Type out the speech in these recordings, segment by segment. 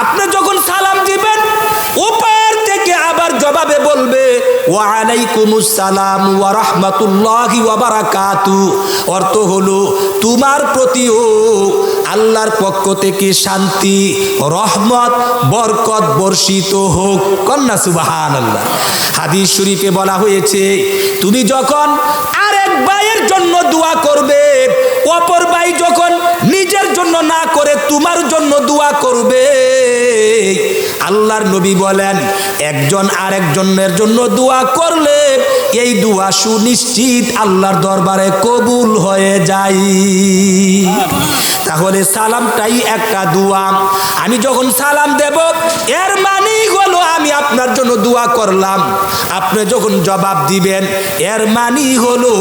আপনি যখন সালাম দিবেন উপর থেকে আবার জবাবে বলবে ওয়া আলাইকুমুস সালাম ওয়া রাহমাতুল্লাহি ওয়া বারাকাতুহু। অর্থ হলো তোমার প্রতিও আল্লাহর পক্ষ থেকে শান্তি, রহমত, বরকত বর্ষিত হোক। কন্যা সুবহানাল্লাহ। হাদিস শরীফে বলা হয়েছে তুমি যখন আরেক ভাইয়ের জন্য দোয়া করবে, অপর ভাই যখন নিজের জন্য না করে তোমার জন্য দোয়া করবে, আল্লাহর নবী বলেন একজন আরেকজনের জন্য দোয়া করলে এই দোয়া সুনিশ্চিত আল্লাহর দরবারে কবুল হয়ে যায়। তাহলে সালামটাই একটা দোয়া। আমি যখন সালাম দেব এর মানে হলো আমি আপনার জন্য দোয়া করলাম। আপনি যখন জবাব দিবেন এর মানে হলো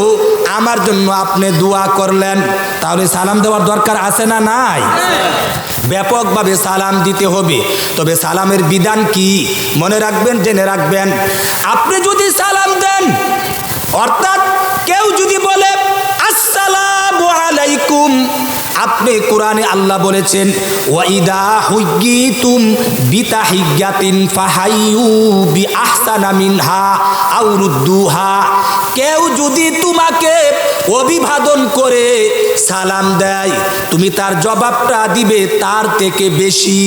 আমার জন্য আপনি দোয়া করলেন। তাহলে সালাম দেওয়ার দরকার আছে না নাই? ব্যাপকভাবে সালাম দিতে হবে। তবে সালামের বিধান কি মনে রাখবেন, জেনে রাখবেন। আপনি যদি সালাম দেন, অর্থাৎ কেউ যদি বলে আসসালামু আলাইকুম, আপনি কোরআনে আল্লাহ বলেছেন ওয়াইদা হুইয়িতুম বিতাহিয়াতিন ফাহাইয়ু বিআহসানা মিনহা আও রুদ্দুহা। কেউ যদি তোমাকে অভিবাদন করে সালাম দেয়, তুমি তার জবাবটা দিবে তার থেকে বেশি,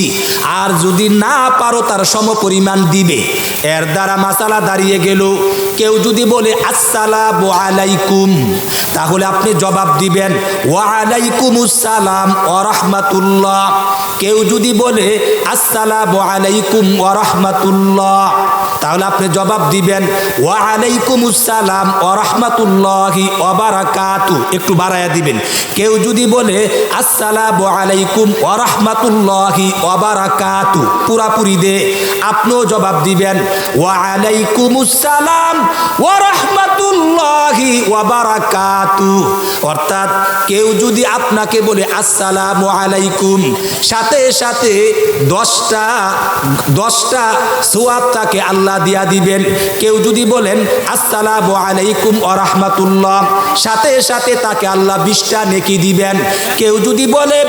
আর যদি না পারো তার সমপরিমাণ দিবে। এর দ্বারা মাসালা দাঁড়িয়ে গেল, কেউ যদি বলে আসসালামু আলাইকুম, তাহলে আপনি জবাব দিবেন ওয়া আলাইকুমুস সালাম ওয়া রাহমাতুল্লাহ। কেউ যদি বলে আসসালামু আলাইকুম ওয়া রাহমাতুল্লাহ, তাহলে আপনি জবাব দিবেন ওয়া আলাইকুমুস সালাম ওয়া রাহমাতুল্লাহি ওয়া বারাকাতুহু, একটু বাড়ায়া দিবেন। কেউ যদি বলে আসসালামু আলাইকুম ওয়া রাহমাতুল্লাহি ওয়া বারাকাতুহু, পুরাপুরি দে আপনিও জবাব দিবেন ওয়া আলাইকুমুস সালাম ওয়া রাহমাতুল্লাহি ওয়া বারাকাতুহু। অর্থাৎ কেউ যদি আপনাকে বলে আসসালামু আলাইকুম, সাথে সাথে 10টা সওয়াব তাকে আল্লাহ দিয়া দিবেন। কেউ যদি বলেন আসসালামু আলাইকুম ওয়া রাহমাতুল্লাহ, সাথে সাথে তাকে আল্লাহ 20টা নেকি দিবেন। কেউ যদি বলে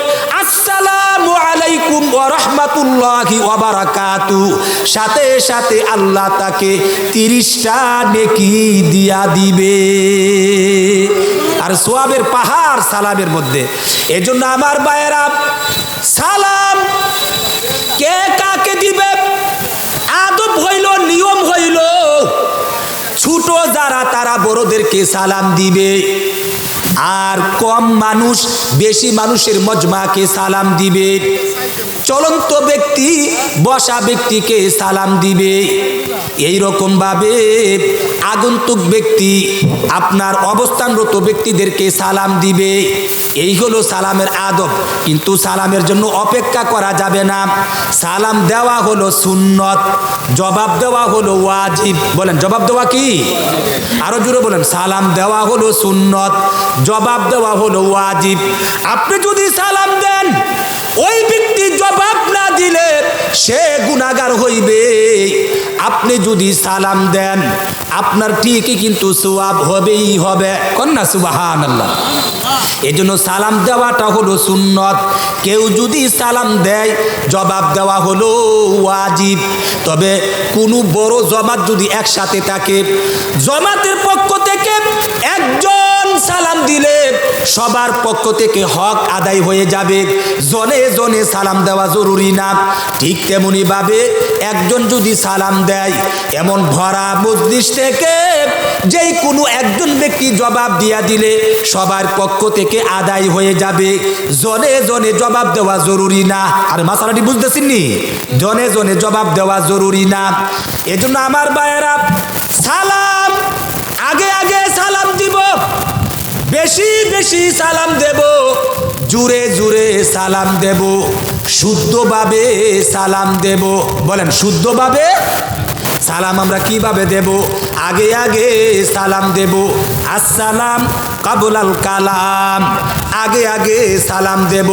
আসসালামু আলাইকুম ওয়া রাহমাতুল্লাহি ওয়া বারাকাতুহু, সাথে সাথে আল্লাহ তাকে 30টা নেকি দিয়া দিবে। আর সওয়াবের পাহাড় সালামের মধ্যে। এজন্য আমার ভাইয়েরা, সালাম কে কাকে দিবে আদব হইল, নিয়ম হইল, ছোট যারা তারা বড়দেরকে সালাম দিবে, আর কম মানুষ বেশি মানুষের মজমাকে সালাম দিবে। চলন্ত ব্যক্তি বসা ব্যক্তিকে সালাম দিবে। এই রকম ভাবে আগন্তুক ব্যক্তি আপনার অবস্থানরত ব্যক্তিদেরকে সালাম দিবে। এই হলো সালামের আদব। কিন্তু সালামের জন্য অপেক্ষা করা যাবে না। সালাম দেওয়া হলো সুন্নত, জবাব দেওয়া হলো ওয়াজিব। বলেন জবাব দেওয়া কি? আরো জোরে বলেন। সালাম দেওয়া হলো সুন্নত, জবাব দেওয়া হলো ওয়াজিব। আপনি যদি সালাম দেন, ওই ব্যক্তি জবাব না দিলে সে গুনাহগার হইবে। আপনি যদি সালাম দেন আপনার ঠিকই কিন্তু সওয়াব হবেই হবে। কন্যা সুবহানাল্লাহ। এজন্য সালাম দেওয়াটা হলো সুন্নত। কেউ যদি সালাম দেয় জবাব দেওয়া হলো ওয়াজিব। তবে কোনো বড় জমাত যদি একসাথে থাকে, জমাতের পক্ষ থেকে একজন সালাম দিলে সবার পক্ষ থেকে হক আদায় হয়ে যাবে। জনে জনে সালাম দেওয়া জরুরি না। ঠিক তেমনি ভাবে একজন যদি সালাম দেয়, এমন ভরা মজলিস থেকে যেই কোনো একজন ব্যক্তি জবাব দিয়া দিলে সবার পক্ষ থেকে আদায় হয়ে যাবে। জনে জনে জবাব দেওয়া জরুরি না। আর মাসালাটি বুঝতেছেন নি? জনে জনে জবাব দেওয়া জরুরি না। এজন্য আমার ভাইয়েরা, সালাম আগে আগে সালাম দিব, বেশি বেশি সালাম দেব, জুড়ে জুড়ে সালাম দেব, শুদ্ধভাবে সালাম দেব। বলেন শুদ্ধভাবে সালাম আমরা কিভাবে দেব? আগে আগে সালাম দেব। আসসালাম কাবুলাল কালাম, আগে আগে সালাম দেব।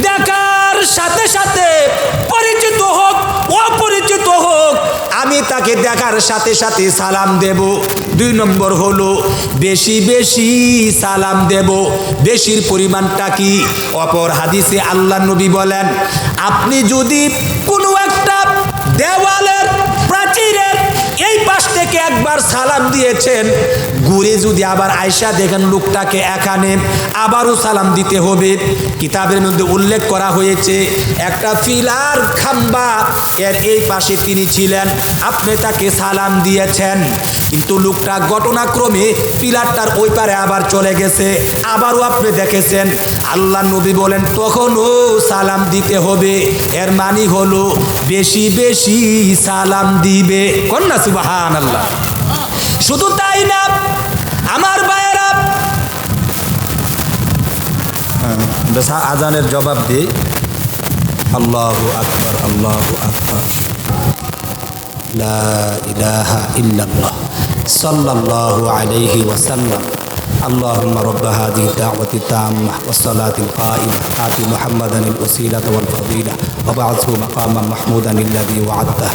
দেখার সাথে সাথে পরিচিত হোক অপরিচিত হোক, আমি তাকে দেখার সাথে সাথে সালাম দেব। 2 নম্বর হলো বেশি বেশি সালাম দেব। বেশির পরিমাণটা কি? অপর হাদিসে আল্লাহ নবী বলেন, আপনি যদি কোনো একটা দেওয়ালের প্রাচীরের এই পাশ থেকে একবার সালাম দিয়েছেন, ঘুরে যদি আবার আয়সা দেখেন লোকটাকে এখানে আবারও সালাম দিতে হবে। কিতাবের মধ্যে উল্লেখ করা হয়েছে একটা পিলার খাম্বা এর এই পাশে তিনি ছিলেন, আপনি তাকে সালাম দিয়েছেন, কিন্তু লোকটা ঘটনাক্রমে পিলারটার ওই পারে আবার চলে গেছে, আবারও আপনি দেখেছেন। আল্লাহ নবী বলেন তখনও সালাম দিতে হবে। এর মানে হলো বেশি বেশি সালাম দিবে। কন্যা সুবহানাল্লাহ। শুধু তাই না আমার ভাইয়েরা, আজানের জবাব দিই, আল্লাহু আকবার, আল্লাহু আকবার, লা ইলাহা ইল্লাল্লাহ, সাল্লাল্লাহু আলাইহি ওয়াসাল্লাম, اللهم رب هذه الدعوة التامة والصلاة القائمة آت محمدا الوسيلة والفضيلة وبعثه مقاما محمودا الذي وعدته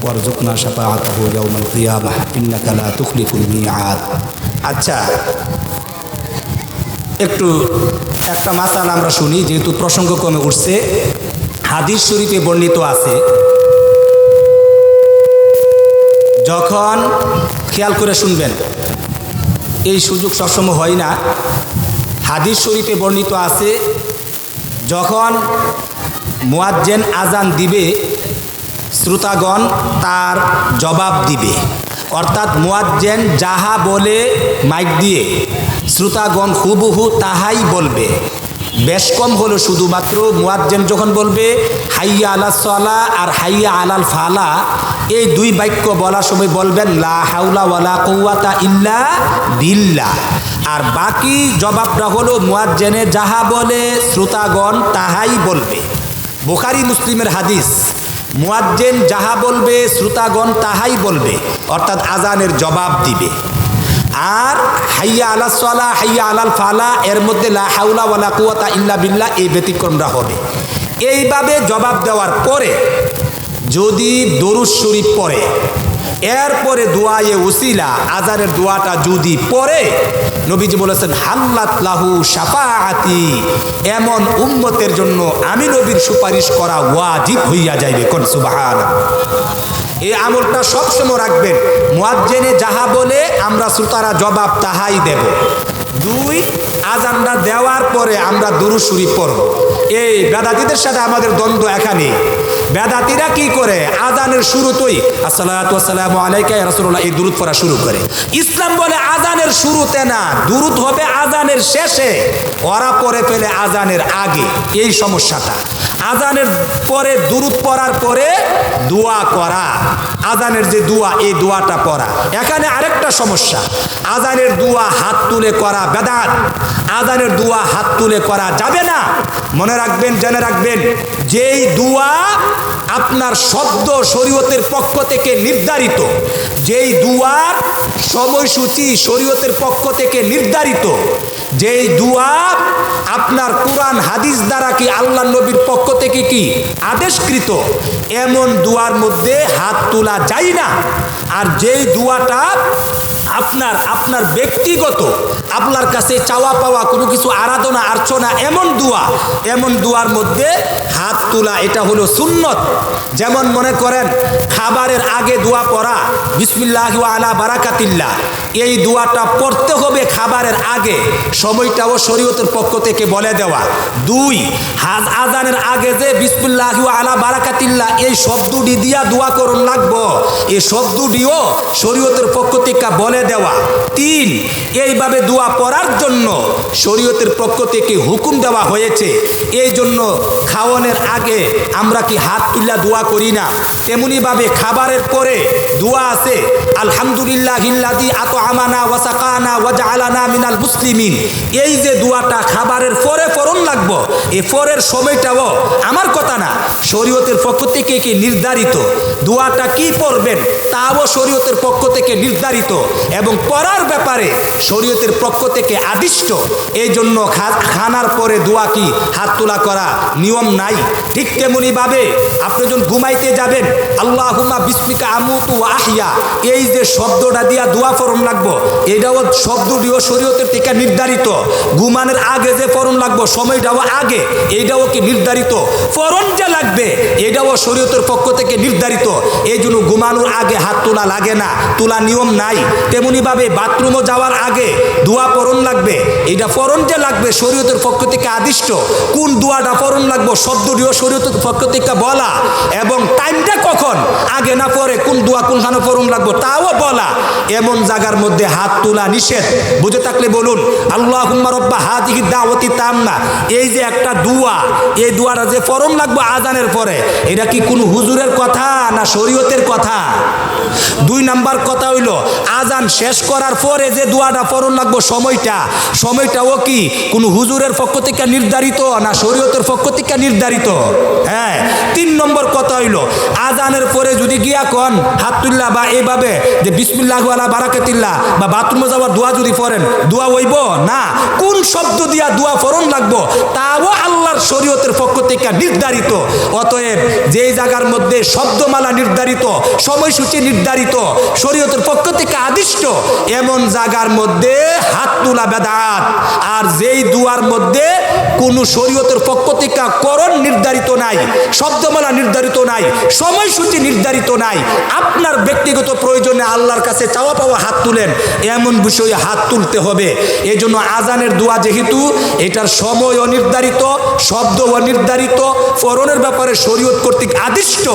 وارزقنا شفاعته يوم القيامة إنك لا تخلف الميعاد। আচ্ছা, একটু একটা মাসালা আমরা শুনি, যেহেতু প্রসঙ্গ কমে উঠছে। হাদিস শরীফে বর্ণিত আছে, যখন, খেয়াল করে শুনবেন, এই সুযোগ সবসময় হয় না। হাদিস শরীফে বর্ণিত আছে, যখন মুয়াজ্জিন আজান দিবে, শ্রোতাগণ তার জবাব দিবে। অর্থাৎ মুয়াজ্জিন যাহা বলে মাইক দিয়ে, শ্রোতাগণ হুবহু তাহাই বলবে। বেশ কম হলো শুধুমাত্র মুয়াজ্জিন যখন বলবে হাইয়া আলাস সালাহ আর হাইয়া আলাল ফালা, এই 2 বাক্য বলার সময় বলবেন লা হাওলা ওয়ালা কুওয়াতা ইল্লা বিল্লাহ। আর বাকি জবাবটা হলো মুয়াজ্জিনে যাহা বলে শ্রোতাগণ তাহাই বলবে। বুখারী মুসলিমের হাদিস, মুয়াজ্জিন যাহা বলবে শ্রোতাগণ তাহাই বলবে, অর্থাৎ আজানের জবাব দিবে। আর হাইয়া আলাস সালাহ হাইয়া আলাল ফালা এর মধ্যে লা হাওলা ওয়ালা কুওয়াতা ইল্লা বিল্লাহ এই ব্যতিক্রমটা হবে। এইভাবে জবাব দেওয়ার পরে যদি দরুদ শরীফ পড়ে, এরপরে দোয়ায়ে উসিলা আজানের দোয়াটা যদি পড়ে, নবীজি বলেছেন হাল্লাত লাহু শাফাআতি, এমন উম্মতের জন্য আমি নবীর সুপারিশ করা ওয়াজিব হইয়া যাইবে। কোন সুবহানাল্লাহ। এই আমলটা সবসময় রাখবেন, মুয়াজ্জিনে যাহা বলে আমরা শ্রোতারা জবাব তাহাই দেব। 2, আজানটা দেওয়ার পরে আমরা দুরূদ শরীফ পড়ব। এই বেদাতীদের সাথে আমাদের দ্বন্দ্ব এখানে। বেদাতীরা কি করে, আজানের শুরুতেই আসসালাতু ওয়াসসালামু আলাইকা ইয়া রাসূলুল্লাহ এই দুরূদ পড়া শুরু করে। ইসলাম বলে আজানের শুরুতে না, দুরূদ হবে আজানের শেষে, ওরা পরে ফেলে আজানের আগে। এই সমস্যাটা। আজানের পরে দুরূদ পড়ার পরে দোয়া করা, আজানের যে দোয়া এই দোয়াটা পড়া। এখানে আরেকটা সমস্যা, আজানের দোয়া হাত তুলে করা বেদাত। আজানের দোয়া হাত তুলে করা যাবে না। মনে রাখবেন, জেনে রাখবেন, যেই দোয়া আপনার শব্দ শরীয়তের পক্ষ থেকে নির্ধারিত, যেই দোয়ার সময়সূচি শরীয়তের পক্ষ থেকে নির্ধারিত, যেই দোয়া আপনার কুরআন হাদিস দ্বারা কি আল্লাহ নবীর পক্ষ থেকে কি আদেশকৃত, এমন দোয়ার মধ্যে হাত তোলা যায় না। আর যেই দোয়াটা আপনার ব্যক্তিগত, আপনার কাছে চাওয়া পাওয়া কোনো কিছু আরাধনা আর্চনা এমন দোয়ার মধ্যে হাত তোলা, এটা হলো সুন্নত। যেমন মনে করেন খাবারের আগে দোয়া পড়া, বিসমিল্লাহি ওয়া আলা বারাকাতিল্লাহ, এই দোয়াটা পড়তে হবে খাবারের আগে, সময়টাও শরীয়তের পক্ষ থেকে বলে দেওয়া। 2, আজানের আগে যে বিসমিল্লাহি ওয়া আলা বারাকাতিল্লাহ এই শব্দটি দিয়া দোয়া করুন লাগবো, এই শব্দটিও শরীয়তের পক্ষ থেকে বলে দেওয়া। 3, এইভাবে দোয়া পড়ার জন্য শরীয়তের পক্ষ থেকে হুকুম দেওয়া হয়েছে। এই জন্য খাওয়ানোর আগে আমরা কি হাত তুল্লা দোয়া করি না, তেমনিভাবে খাবারের পরে দোয়া আছে আলহামদুলিল্লাহিল্লাযী আত'আমানা ওয়া সাকানা ওয়া জাআলানা মিনাল মুসলিমিন। এই যে দোয়াটা খাবারের পরে পড়ন লাগবো, এই পরের সময়টাও আমার কথা না, শরীয়তের পক্ষ থেকে কি নির্ধারিত। দোয়াটা কি পড়বেন তাও শরীয়তের পক্ষ থেকে নির্ধারিত এবং পড়ার ব্যাপারে শরীয়তের পক্ষ থেকে আদিষ্ট। এই জন্য খানার পরে দোয়া কি হাত তোলা করা নিয়ম নাই। ঠিক তেমনিভাবে আপনি যখন ঘুমাইতে যাবেন আল্লাহুম্মা বিসমিকা আমুতু ওয়া আহইয়া, এই যে শব্দটা দিয়া দোয়া ফরম লাগবো, এটাও শব্দটিও শরীয়তের থেকে নির্ধারিত। ঘুমানোর আগে যে ফরম লাগবো সময়টাও আগে, এইটাও কি নির্ধারিত। ফরম যে লাগবে এটাও শরীয়তের পক্ষ থেকে নির্ধারিত। এই জন্য ঘুমানোর আগে হাত তোলা লাগে না, তোলা নিয়ম নাই। তেমনিভাবে বাথরুমও যাওয়ার আগে দোয়া ফরম লাগবে, এটা ফরম যে লাগবে শরীয়তের পক্ষ থেকে আদিষ্ট। কোন দোয়াটা ফরম লাগবো শব্দটিও শরীয়তের পক্ষ থেকে বলা, এবং টাইমটা কখন আগে না পরে কোন দোয়া কোনখানে ফরম লাগবো তাও বলা। এমন জায়গার মধ্যে হাত তোলা নিষেধ। বুঝে থাকলে বলুন আল্লাহুম্মা রব্বা হাযিহি দাওয়াতি তাম্মা, এই যে একটা দোয়া, এই দোয়াটা যে ফরম লাগবে আজানের পরে, এটা কি কোনো হুজুরের কথা না শরীয়তের কথা? 2 নাম্বার কথা হইল আজান শেষ করার পরে যে দোয়াটা ফরম লাগবো সময়টাও কি কোনো হুজুরের পক্ষ থেকে নির্ধারিত না শরীয়তের পক্ষ থেকে নির্ধারিত? হ্যাঁ। 3 নম্বর কথা হইল আজানের পরে যদি গিয়া কন হাত তুল্লা বা এইভাবে যে বিসমিল্লাহ ওয়ালা বারাকাতিল্লাহ বা বাথরুমে যাওয়ার দোয়া যদি পড়েন দোয়া হইব না। কোন শব্দ দিয়া দোয়া ফরম লাগবো তাও আল্লাহর শরীয়তের পক্ষ থেকে নির্ধারিত। অতএব যেই জায়গার মধ্যে শব্দমালা নির্ধারিত, সময়সূচি নির্ধারিত, শরীয়তের পক্ষ থেকে আদিষ্ট, এমন জায়গার মধ্যে হাত তোলা বেদাত। আর যেই দুয়ার মধ্যে কোনো শরীয়তের পক্ষ থেকে করণ নির্ধারিত নাই, শব্দমালা নির্ধারিত নাই, সময়সূচি নির্ধারিত নাই, আপনার ব্যক্তিগত প্রয়োজনে আল্লাহর কাছে চাওয়া পাওয়া হাত তুলেন, এমন বিষয়ে হাত তুলতে হবে। এই জন্য আজানের দোয়া যেহেতু এটার সময় অনির্ধারিত, শব্দ অনির্ধারিত, ফরনের ব্যাপারে শরীয়ত কর্তৃক আদিষ্ট,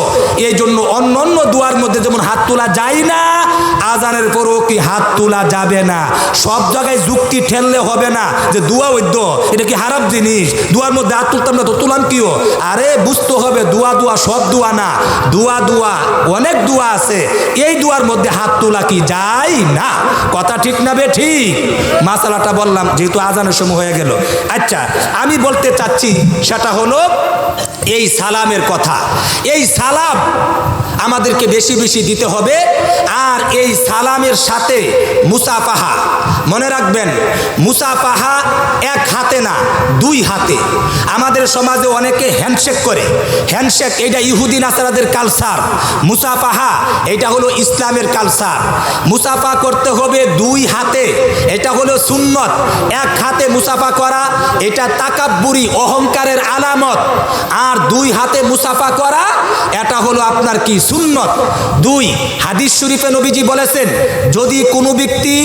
এই জন্য অন্য অন্য দোয়ার মধ্যে যেমন হাত তোলা যায় না, আজানের পরেও কি হাত তোলা যাবে না। সব জায়গায় যুক্তি ঠেললে হবে না যে দোয়া বৈধ, এটা কি হারাম জিনিস, দোয়ার মধ্যে হাত তুলতাম না তো তুলাম কিও। আরে বুঝতে হবে দোয়া সব দোয়া না, দোয়া অনেক দোয়া আছে, এই দোয়ার মধ্যে হাত তোলা কি যায় না। কথা ঠিক না বে ঠিক? মাসালাটা বললাম যেহেতু আজানের সময় হয়ে গেল। আচ্ছা, আমি বলতে চাচ্ছি সেটা হলো এই সালামের কথা। এই সালাম আমাদেরকে বেশি বেশি দিতে হবে। আর এই সালামের সাথে মুসাফাহা, মনে রাখবেন মুসাফাহা এক হাতে না 2 হাতে। আমাদের সমাজে অনেকে হ্যান্ডশেক করে, হ্যান্ডশেক এটা ইহুদি নাসারাদের কালচার। মুসাফাহা এটা হলো ইসলামের কালচার। মুসাফা করতে হবে 2 হাতে, এটা হলো সুন্নত। এক হাতে মুসাফা করা এটা তাকাব্বুরি, অহংকারের আলামত। আর 2 হাতে মুসাফা করা এটা হলো আপনার কি সুন্নত। 2 হাদিস শরীফে নবীজি বলেছেন যদি কোনো ব্যক্তি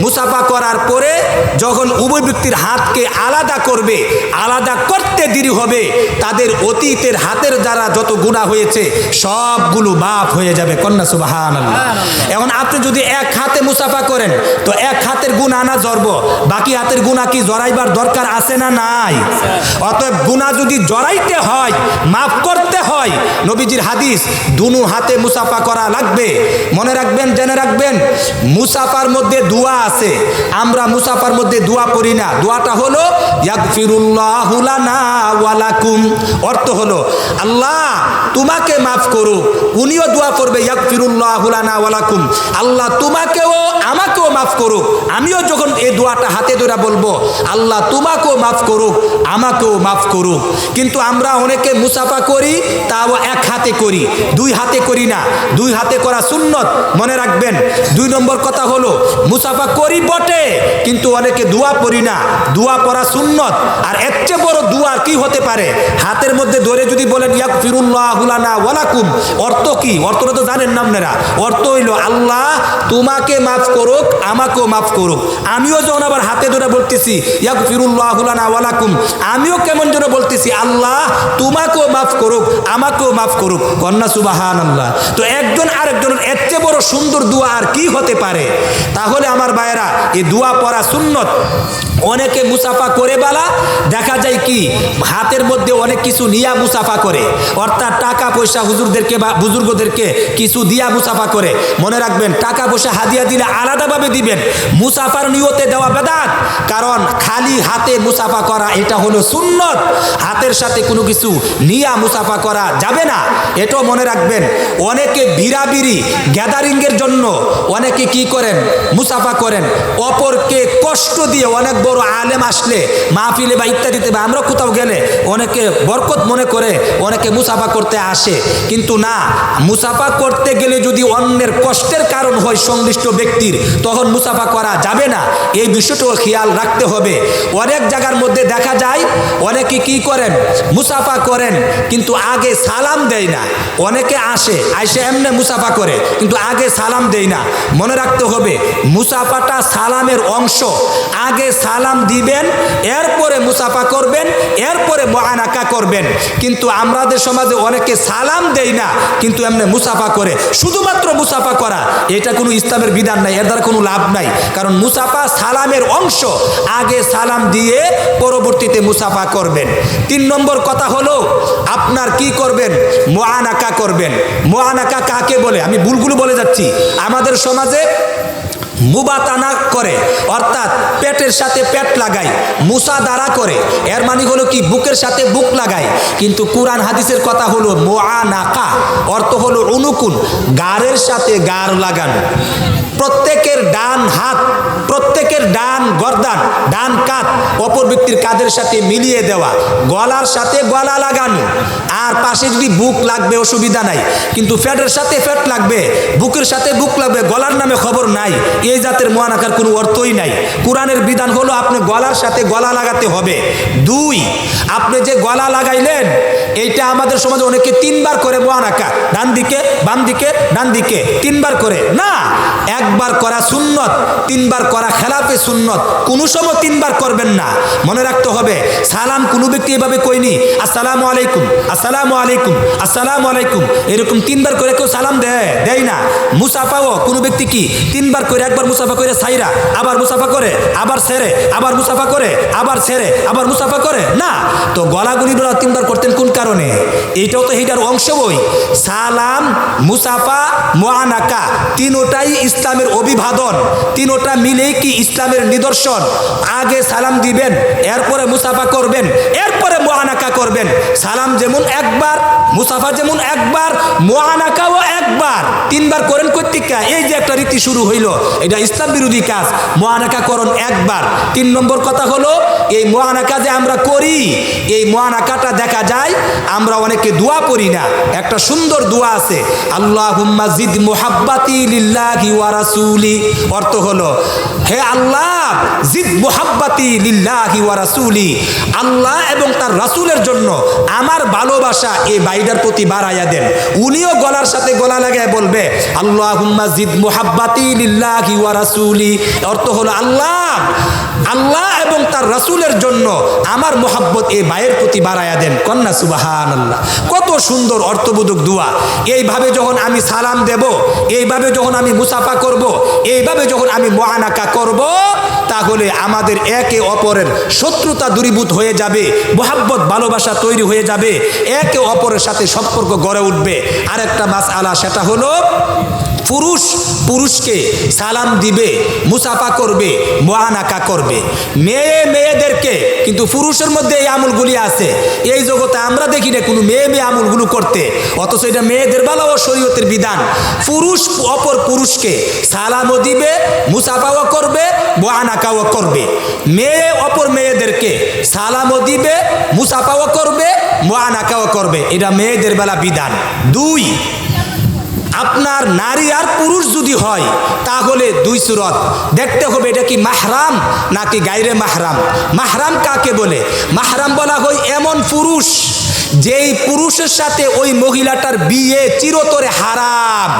মুসাফা করার পরে যখন উভয় ব্যক্তির হাতকে আলাদা করবে, আলাদা করতে দেরি হবে, তাদের অতীতের হাতের দ্বারা যত গুনাহ হয়েছে সবগুলো মাফ হয়ে যাবে। কন্যা সুবহানাল্লাহ। এখন আপনি যদি এক হাতে মুসাফা করেন তো এক হাতের গুনাহ আনা জড়ব, বাকি হাতের গুনাহ কি জড়াইবার দরকার আছে না নাই? অতএব গুনাহ যদি জড়াইতে হয়, মাফ করতে হয়, নবীজির হাদিস 2 হাতে মুসাফা করা লাগবে। মনে রাখবেন, জেনে রাখবেন মুসাফার মধ্যে দোয়া আছে। আমরা মুসাফার মধ্যে দোয়া পড়ি না। দোয়াটা হলো ইয়াগফিরুল্লাহু লানা ওয়া লাকুম। অর্থ হলো আল্লাহ তোমাকে মাফ করুক। উনিও দোয়া করবে ইয়াগফিরুল্লাহু লানা ওয়া লাকুম, আল্লাহ তোমাকেও আমাকেও মাফ করুক। আমিও যখন এই দোয়াটা হাতে ধরে বলবো আল্লাহ তোমাকেও মাফ করুক, আমাকেও মাফ করুক। কিন্তু আমরা অনেকে মুসাফা করি তাও এক হাতে করি, 2 হাতে করি না। 2 হাতে করা সুন্নত, মনে রাখবেন। 2 নম্বর কথা হলো মুসাফা করি বটে কিন্তু অনেকে দোয়া পড়ি না। দোয়া পড়া সুন্নত। আর এর চেয়ে বড় দোয়া কি হতে পারে? হাতের মধ্যে ধরে যদি বলেন ইয়াগফিরুল্লাহু লানা ওয়া লাকুম, অর্থ কি? অর্থটা তো জানেন না আপনারা। অর্থ হইল আল্লাহ তোমাকে মাফ করুক, আমাকেও মাফ করুক। আমিও যখন আবার হাতে ধরে বলতেছি ইয়াগফিরুল্লাহু লানা ওয়া লাকুম, আমিও কেমন যেন বলতেছি আল্লাহ তোমাকেও মাফ করুক, আমাকেও মাফ করুক। কন্যা সুবহানাল্লাহ। তো একজন আরেকজনের এর চেয়ে বড় সুন্দর দোয়া আর কি হতে পারে? তাহলে আমার ভাইয়েরা এই দোয়া পড়া সুন্নত। অনেকে মুসাফা করে বালা দেখা যায় কি হাতের মধ্যে অনেক কিছু নিয়া মুসাফা করে, অর্থাৎ টাকা পয়সা হুজুরদেরকে বা বুজুর্গদেরকে কিছু দিয়া মুসাফা করে। মনে রাখবেন টাকা পয়সা হাদিয়া দিলে আলাদাভাবে দিবেন, মুসাফার নিয়তে দেওয়া বেদাত। কারণ খালি হাতে মুসাফা করা এটা হলো সুন্নত। হাতের সাথে কোনো কিছু নিয়া মুসাফা করা করা যাবে না, এটাও মনে রাখবেন। অনেকে ভিড়াভিড়ি গ্যাদারিংয়ের জন্য অনেকে কি করেন, মুসাফা করেন অপরকে কষ্ট দিয়ে। অনেক বড় আলেম আসলে মাহফিলে বা ইত্যাদিতে বা আমরা কোথাও গেলে অনেকে বরকত মনে করে অনেকে মুসাফা করতে আসে, কিন্তু না, মুসাফা করতে গেলে যদি অন্যের কষ্টের কারণ হয় সংশ্লিষ্ট ব্যক্তির, তখন মুসাফা করা যাবে না। এই বিষয়টাও খেয়াল রাখতে হবে। অনেক জায়গার মধ্যে দেখা যায় অনেকে কি করেন, মুসাফা করেন কিন্তু আগে সালাম দেয় না। অনেকে আসে এমনি মুসাফা করে কিন্তু আগে সালাম দেয় না। মনে রাখতে হবে মুসাফাটা সালামের অংশ। আগে সালাম দিবেন, এরপরে মুসাফা করবেন, এরপরে মুআনাকা করবেন। কিন্তু আমাদের সমাজে অনেকে সালাম দেয় না কিন্তু এমনি মুসাফা করে। শুধুমাত্র মুসাফা করা এটা কোনো ইসলামের বিধান নাই, এর দ্বারা কোনো লাভ নাই। কারণ মুসাফা সালামের অংশ। আগে সালাম দিয়ে পরবর্তীতে মুসাফা করবেন। 3 নম্বর কথা হলো আপনার কি করবেন, মুআনাকা করবেন। মুআনাকা কাকে বলে? আমি ভুলগুলো বলে যাচ্ছি। আমাদের সমাজে মুবাতানা করে, অর্থাৎ পেটের সাথে পেট লাগায়, মুসাদারা করে। এর মানে হলো কি, বুকের সাথে বুক লাগায়। কিন্তু কুরআন হাদিসের কথা হলো মুআনাকা, অর্থ হলো উনুকুন, গাড়ের সাথে গাড় লাগানো। প্রত্যেকের ডান হাত, প্রত্যেকের ডান গর্দান, ডান কাঁধ অপর ব্যক্তির কাঁধের সাথে মিলিয়ে দেওয়া, গলার সাথে গলা লাগানো। আর পাশে যদি বুক লাগবে অসুবিধা নাই, কিন্তু ফ্যাটের সাথে ফ্যাট লাগবে, বুকের সাথে বুক লাগবে, গলার নামে খবর নাই। এই জাতের মুআনাকার কোনো অর্থই নাই। কোরআনের বিধান হলো আপনি গলার সাথে গলা লাগাতে হবে। 2, আপনি যে গলা লাগাইলেন এইটা আমাদের সমাজে অনেকে 3 বার করে মুআনাকা, ডান দিকে বাম দিকে ডান দিকে 3 বার করে না। 1 বার করা সুন্নত, 3 বার করা খেলাফে সুন্নত। কোনো সময় 3 বার করবেন না। মনে রাখতে হবে সালাম কোনো ব্যক্তি এভাবে কইনি আসসালামু আলাইকুম, আসসালামু আলাইকুম, আসসালামু আলাইকুম, এরকম 3 বার করে কেউ সালাম দেয় না। মুসাফাও কোনো ব্যক্তি কি 3 বার করে, একবার মুসাফা করে সাইরা, আবার মুসাফা করে, আবার ছেড়ে, আবার মুসাফা করে, আবার ছেড়ে, আবার মুসাফা করে না। তো গলাগুলি 3 বার করতেন কোন কারণে? এইটাও তো এইটার অংশ। বই সালাম, মুসাফা, মুআনাকা তিনোটাই ইসলামের অভিবাদন। তিনোটা মিলেই কি ইসলামের নিদর্শন। আগে সালাম দিবেন, এরপরে মুসাফা করবেন, এরপরে মুআনাকা করবেন। সালাম যেমন একবার, মুসাফা যেমন একবার, মুআনাকাও একবার। 3 বার করেন কর্তৃকা, এই যে একটা রীতি শুরু হইল, এটা ইসলাম বিরোধী কাজ। মুআনাকা করণ একবার। 3 নম্বর কথা হলো এই মুআনাকা যে আমরা করি, এই মুআনাকাটা দেখা যায় আমরা অনেকে দোয়া করি না। একটা সুন্দর দোয়া আছে, আল্লাহুম্মা জিদ মুহাব্বাতি লিল্লাহি ওয়া রাসূলি। অর্থ হলো হে আল্লাহ, জিদ মুহাব্বাতি লিল্লাহি ওয়া রাসূলি, আল্লাহ এবং তার রাসূলের জন্য আমার ভালোবাসা এই বাইদার প্রতি বাড়াইয়া দেন। উনিও গলার সাথে গলা লাগায় বলবে আল্লাহুম্মা জিদ মুহাব্বাতি লিল্লাহি ওয়া রাসূলি। অর্থ হলো আল্লাহ এবং তার রাসূলের জন্য আমার মোহাব্বত এই ভাইয়ের প্রতি বাড়াইয়া দেন। কন্যা সুবহানাল্লাহ, কত সুন্দর অর্থবোধক দোয়া। এইভাবে যখন আমি সালাম দেব, এইভাবে যখন আমি মুসাফা করব, এইভাবে যখন আমি মুআনাকা করব, তাহলে আমাদের একে অপরের শত্রুতা দূরীভূত হয়ে যাবে, মোহাব্বত ভালোবাসা তৈরি হয়ে যাবে, একে অপরের সাথে সম্পর্ক গড়ে উঠবে। আরেকটা মাসআলা, সেটা হলো পুরুষকে সালাম দিবে, মুসাফা করবে, মুআনাকা করবে। মেয়েদেরকে, কিন্তু পুরুষের মধ্যে এই আমলগুলি আছে। এই জগতে আমরা দেখি না কোনো মেয়ে আমলগুলো করতে, অথচ এটা মেয়েদের বেলা ও শরীয়তের বিধান। পুরুষ অপর পুরুষকে সালামও দিবে, মুসাফাও করবে, মুআনাকাও করবে। মেয়ে অপর মেয়েদেরকে সালামও দিবে, মুসাফাও করবে, মুআনাকাও করবে। এটা মেয়েদের বেলা বিধান। 2, আপনার নারী আর পুরুষ যদি হয় তাহলে 2 সুরত দেখতে হবে, এটা কি মাহরাম নাকি গায়রে মাহরাম। মাহরাম কাকে বলে? মাহরাম বলা হয় এমন পুরুষ যেই পুরুষের সাথে ওই মহিলাটার বিয়ে চিরতরে হারাম।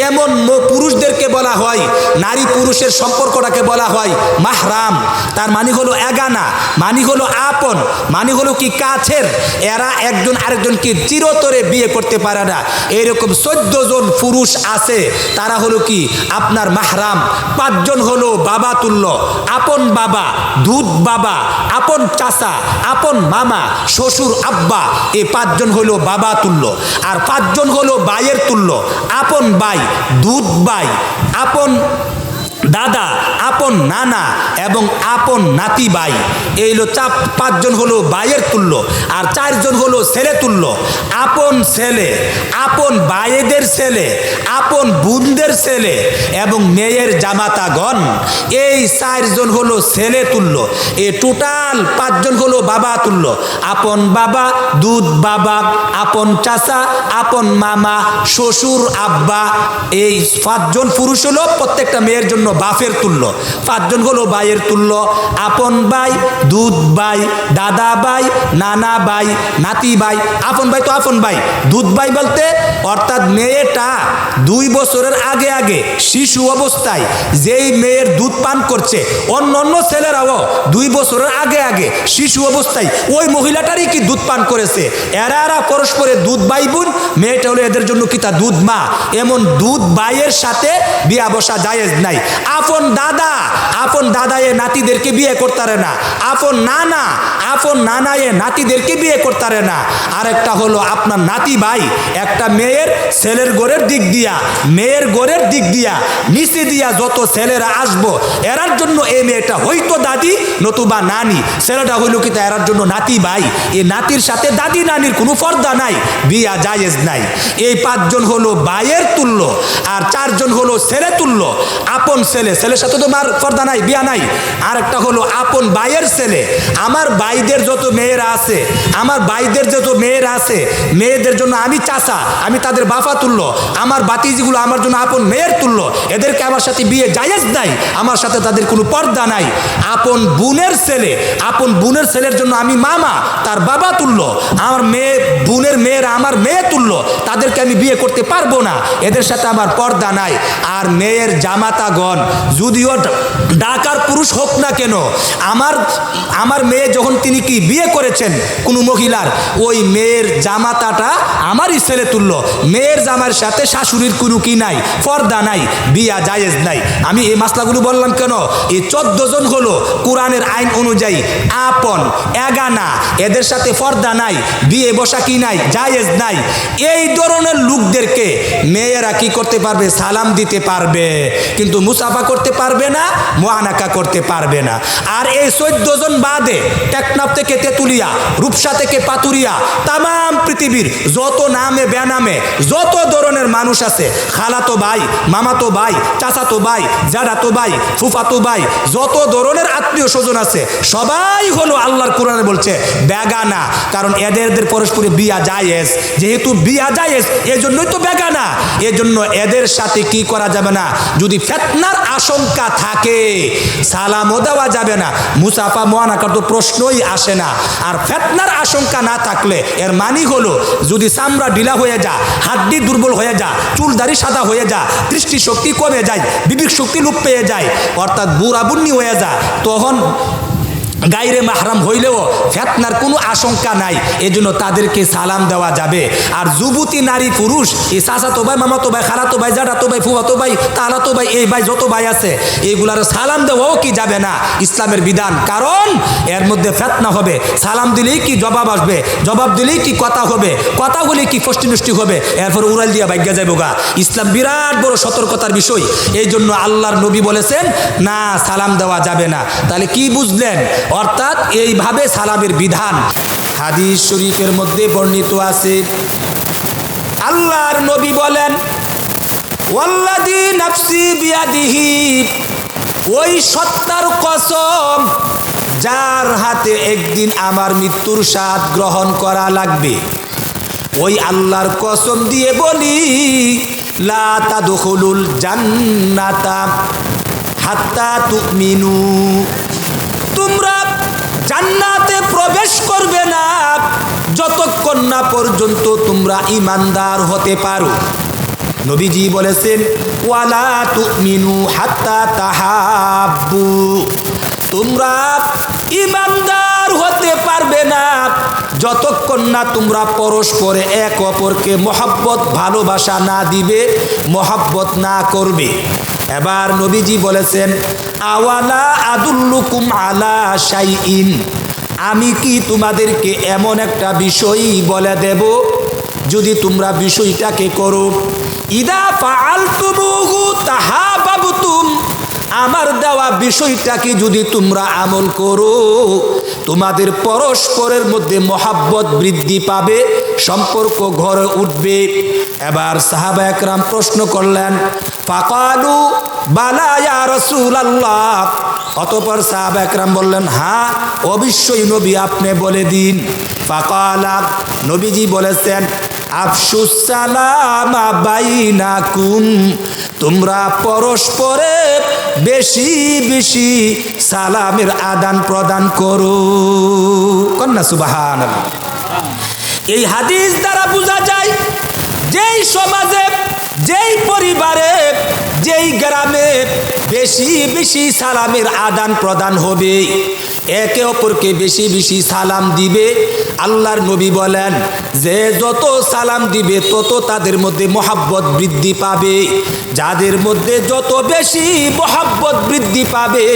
এমন পুরুষদেরকে বলা হয়, নারী পুরুষের সম্পর্কটাকে বলা হয় মাহরাম। তার মানে হলো এগানা, মানে হলো আপন, মানে হলো কি কাছের। এরা একজন আরেকজনকে চিরতরে বিয়ে করতে পারে না। এরকম 14 জন পুরুষ আছে, তারা হলো কি আপনার মাহরাম। 5 জন হলো বাবা তুল্য, আপন বাবা, দুধ বাবা, আপন চাচা, আপন মামা, শ্বশুর আব্বা। এই 5 জন হলো বাবা তুল্য। আর 5 জন হলো ভাইয়ের তুল্য, আপন ভাই, দুধ ভাই, আপন দাদা, আপন নানা এবং আপন নাতি ভাই, এই হলো পাঁচজন হলো ভাইয়ের তুল্য, আর চারজন হলো ছেলে তুল্য। আপন ছেলে, আপন ভাইদের ছেলে, আপন বোনদের ছেলে এবং মেয়ের জামাতাগণ, এই চারজন হলো ছেলে তুল্য। এই টোটাল পাঁচজন হলো বাবা তুল্য। আপন বাবা, দুধ বাবা, আপন চাচা, আপন মামা, শ্বশুর আব্বা, এই পাঁচজন পুরুষ হলো প্রত্যেকটা মেয়ের জন্য বাপের তুল্য। পাঁচজন হলো ভাইয়ের তুল্য। আপন ভাই, দুধ ভাই, দাদা ভাই, নানা ভাই, নাতি ভাই। আপন ভাই তো আপন ভাই, দুধ ভাই বলতে অর্থাৎ মেয়েটা 2 বছরের আগে আগে শিশু অবস্থায় যেই মেয়ের দুধ পান করছে, অন্য অন্য ছেলেরাও 2 বছরের আগে আগে শিশু অবস্থায় ওই মহিলাটারই কি দুধ পান করেছে, এরা পরস্পরের দুধ ভাই বোন, মেয়েটা হলো এদের জন্য কি তা দুধ মা। এমন দুধ ভাইয়ের সাথে বিয়া বসা জায়েজ নাই। আপন দাদা, আপন দাদা এ নাতিদেরকে বিয়ে করতারে না। আপন নানা এ নাতিদেরকে বিয়ে করতারে না। আরেকটা হলো আপনার নাতি ভাই, একটা মেয়ের ছেলের গোরের দিক দিয়া, মেয়ের গোরের দিক দিয়া, নিচে দিয়া যত ছেলেরা আসবো এরার জন্য এই মেয়েটা হয়তো দাদি নতুবা নানি, ছেলেটা হইল কি তা এরার জন্য নাতি ভাই। এই নাতির সাথে দাদি নানির কোনো পর্দা নাই, বিয়া জায়েজ নাই। এই পাঁচজন হলো ভাইয়ের তুল্য, আর চারজন হলো ছেলে তুল্য। আপন ছেলে, ছেলের সাথে তো মার পর্দা নাই, বিয়া নাই। আর একটা হলো আপন ভাইয়ের ছেলে। আমার ভাইদের যত মেয়েরা আছে, আমার ভাইদের যত মেয়েরা আছে, মেয়েদের জন্য আমি চাচা, আমি তাদের বাফা তুল্য। আমার বাতিজিগুলো আমার জন্য আপন মেয়ের তুল্য, এদেরকে আমার সাথে বিয়ে জায়েজ নাই, আমার সাথে তাদের কোনো পর্দা নাই। আপন বোনের ছেলে, আপন বোনের ছেলের জন্য আমি মামা, তার বাবা তুল্য। আমার মেয়ে, বোনের মেয়েরা আমার মেয়ে তুল্য, তাদেরকে আমি বিয়ে করতে পারবো না, এদের সাথে আমার পর্দা নাই। আর মেয়ের জামাতাগণ যদিও ডাকার পুরুষ হোক না কেন, আমার মেয়ে যখন তিনি কি বিয়ে করেছেন কোনো মহিলার, ওই মেয়ের জামাতাটা আমারই ছেলে তুল্য। মেয়ের জামার সাথে শাশুড়ির কোনো কি নাই, পর্দা নাই, বিয়া জায়েজ নাই। আমি এই মাসলাগুলো বললাম কেন, এই 14 জন হলো কোরআনের আইন অনুযায়ী আপন, এগানা, এদের সাথে পর্দা নাই, বিয়ে বসা কি নাই, জায়েজ নাই। এই ধরনের লোকদেরকে মেয়েরা কি করতে পারবে, সালাম দিতে পারবে, কিন্তু মুসাফা করতে পারবে না, মুআনাকা করতে পারবে না। আর এই 14 জন বাদে টেকনাফ থেকে তেতুলিয়া, রূপসা থেকে পাতুরিয়া, তামাম পৃথিবীর যত নামে বেনামে যত ধরনের মানুষ আছে, খালাতো ভাই, মামাতো ভাই, চাচাতো ভাই, জাডাতো ভাই, ফুফাতো ভাই, যত ধরনের আত্মীয় স্বজন আছে, সবাই হলো আল্লাহর কোরআনে বলছে বেগানা। কারণ এদের পরস্পরে বিয়া জায়েজ, যেহেতু বিয়া জায়েজ এজন্যই তো বেগানা। এজন্য এদের সাথে কি করা যাবে না, যদি ফিতনার আশঙ্কা থাকে সালামও দেওয়া যাবে না, মুসাফা মুআনাকার তো প্রশ্নই আসে না। আর ফিতনার আশঙ্কা না থাকলে এর মানে হলো যদি চামড়া ঢিলা হয়ে যায়, হাড্ডি দুর্বল হয়ে যায়, চুলদারি সাদা হয়ে যায়, দৃষ্টিশক্তি কমে যায়, বিবেক শক্তি লুপ পেয়ে যায়, অর্থাৎ বুড়া বুন্নি হয়ে যায়, তখন গায়রে মাহরাম হইলেও ফিতনার কোনো আশঙ্কা নাই, এজন্য তাদেরকে সালাম দেওয়া যাবে। আর যুবতী নারী পুরুষ, এই চাচাতো ভাই, মামাতো ভাই, খালাতো ভাই, জাডাতো ভাই, ফুফাতো ভাই, তালাতো ভাই, এই ভাই যত ভাই আছে এইগুলার সালাম দেওয়াও কি যাবে না, ইসলামের বিধান। কারণ এর মধ্যে ফিতনা হবে, সালাম দিলেই কি জবাব আসবে, জবাব দিলেই কি কথা হবে, কথা হলে কি ফষ্টি নষ্টি হবে, এরপর উড়াল দিয়া ভাগ্যা যাইব গা। ইসলাম বিরাট বড় সতর্কতার বিষয়, এই জন্য আল্লাহর নবী বলেছেন না, সালাম দেওয়া যাবে না। তাহলে কি বুঝলেন, অর্থাৎ এইভাবে সালামের বিধান হাদিস শরীফের মধ্যে বর্ণিত আছে। আল্লাহর নবী বলেন ওয়াল্লাযী নাফসি বিয়াদিহি, ওই সত্তার কসম যার হাতে একদিন আমার মৃত্যুর স্বাদ গ্রহণ করা লাগবে, ওই আল্লাহর কসম দিয়ে বলি লা তাদখুলুল জান্নাতা হাত্তা তুমিনু, তোমরা জান্নাতে প্রবেশ করবে না যতক্ষণ না পর্যন্ত তোমরা ঈমানদার হতে পারো। নবীজি বলেছেন ওয়ালা তুমিনু হাত্তা তাহাব্বু, তোমরা ঈমানদার হতে পারবে না যতক্ষণ না তোমরা পরস্পরে এক অপরকে মহব্বত ভালোবাসা না দিবে, মহব্বত না করবে। এবার নবীজি বলেছেন আওয়ালা আদুল্লুকুম আলা শাইইন, আমি কি তোমাদেরকে এমন একটা বিষয় বলে দেব, যদি তোমরা বিষয়টাকে করো, ইদা ফাআলতুমুহু তাহাবাবতুম, আমার দেওয়া বিষয়টাকে যদি তোমরা আমল করো, তোমাদের পরস্পরের মধ্যে মহাব্বত বৃদ্ধি পাবে, সম্পর্ক ঘরে উঠবে। এবার সাহাবা একরাম প্রশ্ন করলেন, ফাকালু বালা ইয়া রাসূলুল্লাহ। অতঃপর সাহাবা একরাম বললেন, হ্যাঁ অবশ্যই নবী, আপনি বলে দিন। ফাকালা, নবীজি বলেছেন, আফশুস সালামা বাইনাকুম, তোমরা পরস্পরে বেশি বেশি সালামের আদান প্রদান করো। কন্যা সুবহানাল্লাহ। এই হাদিস দ্বারা বোঝা যায়, যেই সমাজে, যেই পরিবারে, যেই গ্রামে বেশি বেশি সালামের আদান প্রদান হবে, একে অপরকে বেশি বেশি সালাম দিবে, আল্লাহর নবী বলেন যে যত সালাম দিবে তত তাদের মধ্যে মহাব্বত বৃদ্ধি পাবে। যাদের মধ্যে যত বেশি মহাব্বত বৃদ্ধি পাবে,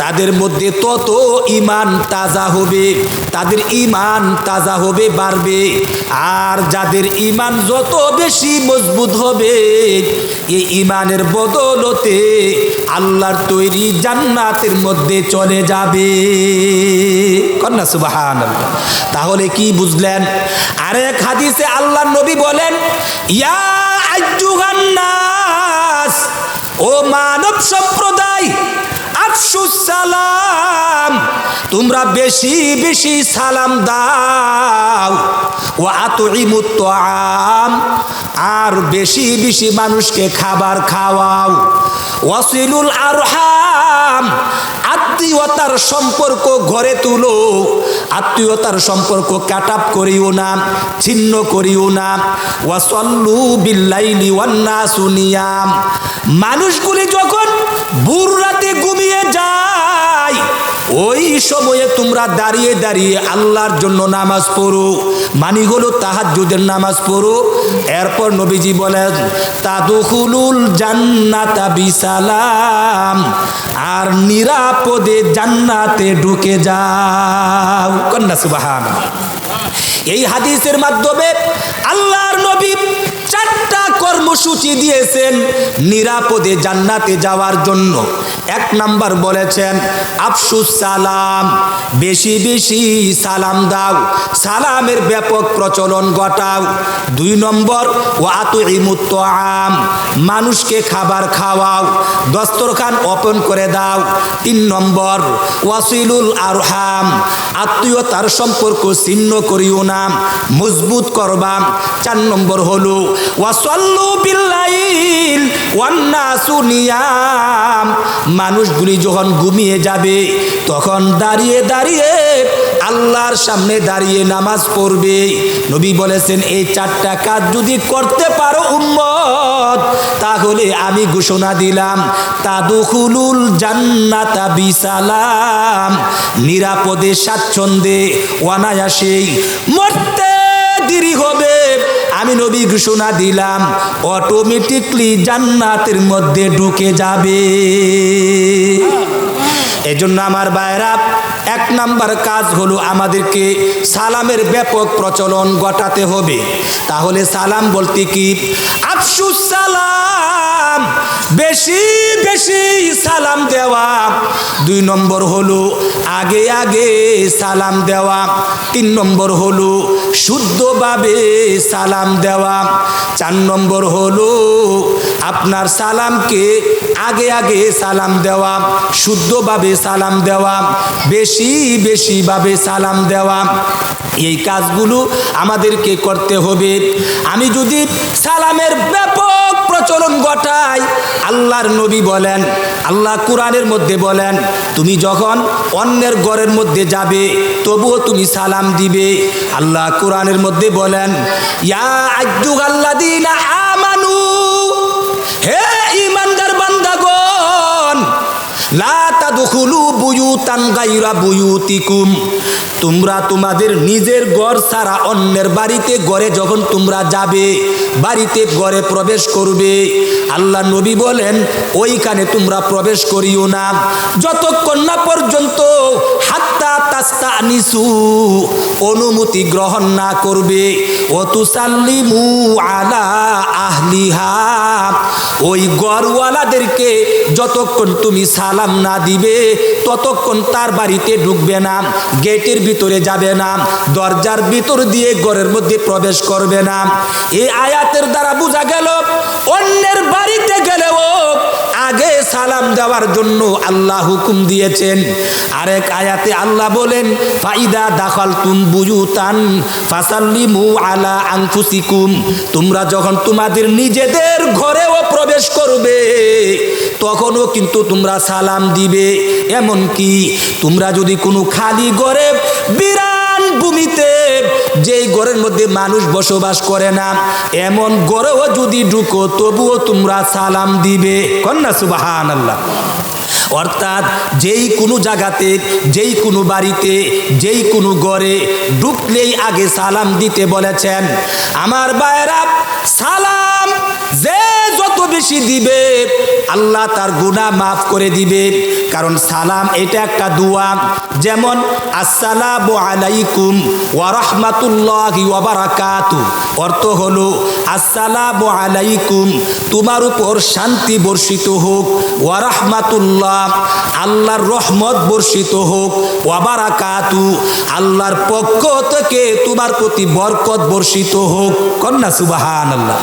তাদের মধ্যে তত ঈমান তাজা হবে, তাদের ঈমান তাজা হবে, বাড়বে। আর যাদের ঈমান যত বেশি মজবুত হবে, এই ঈমানের বদলতে আল্লাহর তৈরি জান্নাতের মধ্যে চলে যাবে। কন্যা সুবহানাল্লাহ। তাহলে কি বুঝলেন? আরেক হাদিসে আল্লাহর নবী বলেন, ইয়া আইয়ুহান নাস, ও মানব সম্প্রদায়, আফশুস সালাম, তোমরা বেশি বেশি সালাম দাও। ওয়া আতইমুত তাআম, আর বেশি বেশি মানুষকে খাবার খাওয়াও। ওয়াসিলুল আরহাম, আত্মীয়তার সম্পর্ক ঘরে তুলো, আত্মীয়তার সম্পর্ক কাটাপ করিও না, ছিন্ন করিও না। ওয়াসাল্লু বিল্লাইলি ওয়ান নাসু নিয়াম, মানুষগুলি যখন ভোর রাতে ঘুমিয়ে যায়, ওই সময়ে তোমরা দাঁড়িয়ে দাঁড়িয়ে আল্লাহর জন্য নামাজ পড়ো, মানি হলো তাহাজ্জুদের নামাজ পড়ো। এরপর নবীজি বলেন, তাদখুলুল জান্নাতা বিসালাম, আর নিরাপদে জান্নাতে ঢুকে যাও। কন্যা সুবহানাল্লাহ। এই হাদিসের মাধ্যমে আল্লাহর নবী চারটা কর্মসূচি দিয়েছেন নিরাপদে জান্নাতে যাওয়ার জন্য। এক নাম্বার বলেছেন, আফশুস সালাম, বেশি বেশি সালাম দাও, সালামের ব্যাপক প্রচলন ঘটাও। 2 নম্বর, ওয়া আতইমুত তাআম, মানুষকে খাবার খাওয়াও, দস্তরখান ওপেন করে দাও। 3 নম্বর, ওয়াসিলুল আরহাম, আত্মীয়তার সম্পর্ক ছিন্ন করিও না, মজবুত করবা। 4 নম্বর হলো ওয়াসাল্লু বিল্লাইল ওয়ান নাসু নিয়াম, মানুষগুলি যখন ঘুমিয়ে যাবে তখন দাঁড়িয়ে দাঁড়িয়ে আল্লাহর সামনে দাঁড়িয়ে নামাজ পড়বে। নবী বলেছেন, এই 4টা কাজ যদি করতে পারো উম্মত, তাহলে আমি ঘোষণা দিলাম, তাদখুলুল জান্নাতা বিসালাম, নিরাপদে স্বাচ্ছন্দ্যে অনায়াসে, মরতে দেরি হবে, আমি নবী ঘোষণা দিলাম অটোমেটিকলি জান্নাতের মধ্যে ঢুকে যাবে। এজন্য আমার ভাইরা, 1 নাম্বার কাজ হলো আমাদেরকে সালামের ব্যাপক প্রচলন ঘটাতে হবে। তাহলে সালাম বলতে কি? আফশুস সালাম, বেশি বেশি সালাম দেওয়া। 2 নম্বর হলো আগে আগে সালাম দেওয়া। 3 নম্বর হলো শুদ্ধভাবে সালাম দেওয়া। 4 নম্বর হলো আপনার সালামকে আগে আগে সালাম দেওয়া, শুদ্ধভাবে সালাম দেওয়া, বেশি বেশি ভাবে সালাম দেওয়া। এই কাজগুলো আমাদেরকে করতে হবে। আমি যদি সালামের ব্যাপক প্রচলন ঘটাই, আল্লাহর নবী বলেন, আল্লাহ কুরআনের মধ্যে বলেন, তুমি যখন অন্যের ঘরের মধ্যে যাবে তবুও তুমি সালাম দিবে। আল্লাহ কুরআনের মধ্যে বলেন, ইয়া আইয়ুহাল্লাযীনা আমানু, হে ঈমানদার বান্দাগণ, লা তাদখুলু বুয়ুতান গায়রা বুয়ুতিকুম, তোমরা তোমাদের নিজের ঘর ছাড়া অন্যের বাড়িতে ঘরে যখন তোমরা যাবে, বাড়িতে ঘরে প্রবেশ করবে, আল্লাহ নবী বলেন ওইখানে তোমরা প্রবেশ করিও না যতক্ষণ না পর্যন্ত হাত্তা তাস্তানিসু অনুমতি গ্রহণ না করবে ও তুসাল্লিমু আলা আহলিহা ওই ঘরওয়ালাদেরকে যতক্ষণ তুমি সালাম না দিবে ততক্ষণ তার বাড়িতে ঢুকবে না, গেটের ভিতরে যাবে না, দরজার ভিতর দিয়ে ঘরের মধ্যে প্রবেশ করবে না। এই আয়াতের দ্বারা বোঝা গেল অন্যের বাড়িতে গেলেও আগে সালাম দেওয়ার জন্য আল্লাহ হুকুম দিয়েছেন। আরেক আয়াতে আল্লাহ বলেন ফাইদা দাখালতুম বুয়ুতান ফাসাল্লিমু আলা আনফুসিকুম তোমরা যখন তোমাদের নিজেদের ঘরেও প্রবেশ করবে তখনও কিন্তু তোমরা সালাম দিবে। এমন কি তোমরা যদি কোনো খালি ঘরে বিরান ভূমিতে যেই ঘরের মধ্যে মানুষ বসবাস করে না এমন ঘরেও যদি ঢুকো তবুও তোমরা সালাম দিবে। কন্যা সুবহানাল্লাহ। অর্থাৎ যেই কোনো জায়গাতে যেই কোনো বাড়িতে যেই কোনো ঘরে ঢুকলেই আগে সালাম দিতে বলেছেন। আমার ভাইরা সালাম যে যত বেশি দিবে আল্লাহ তার গুনাহ মাফ করে দিবে, কারণ সালাম এটা একটা দোয়া। যেমন আসসালামু আলাইকুম ওয়া রাহমাতুল্লাহি ওয়া বারাকাতুহু অর্থ হলো আসসালামু আলাইকুম তোমার উপর শান্তি বর্ষিত হোক, ওয়া রাহমাতুল্লাহ আল্লাহর রহমত বর্ষিত হোক, ওয়া বারাকাতুহু আল্লাহর পক্ষ থেকে তোমার প্রতি বরকত বর্ষিত হোক। কন্যা সুবহানাল্লাহ।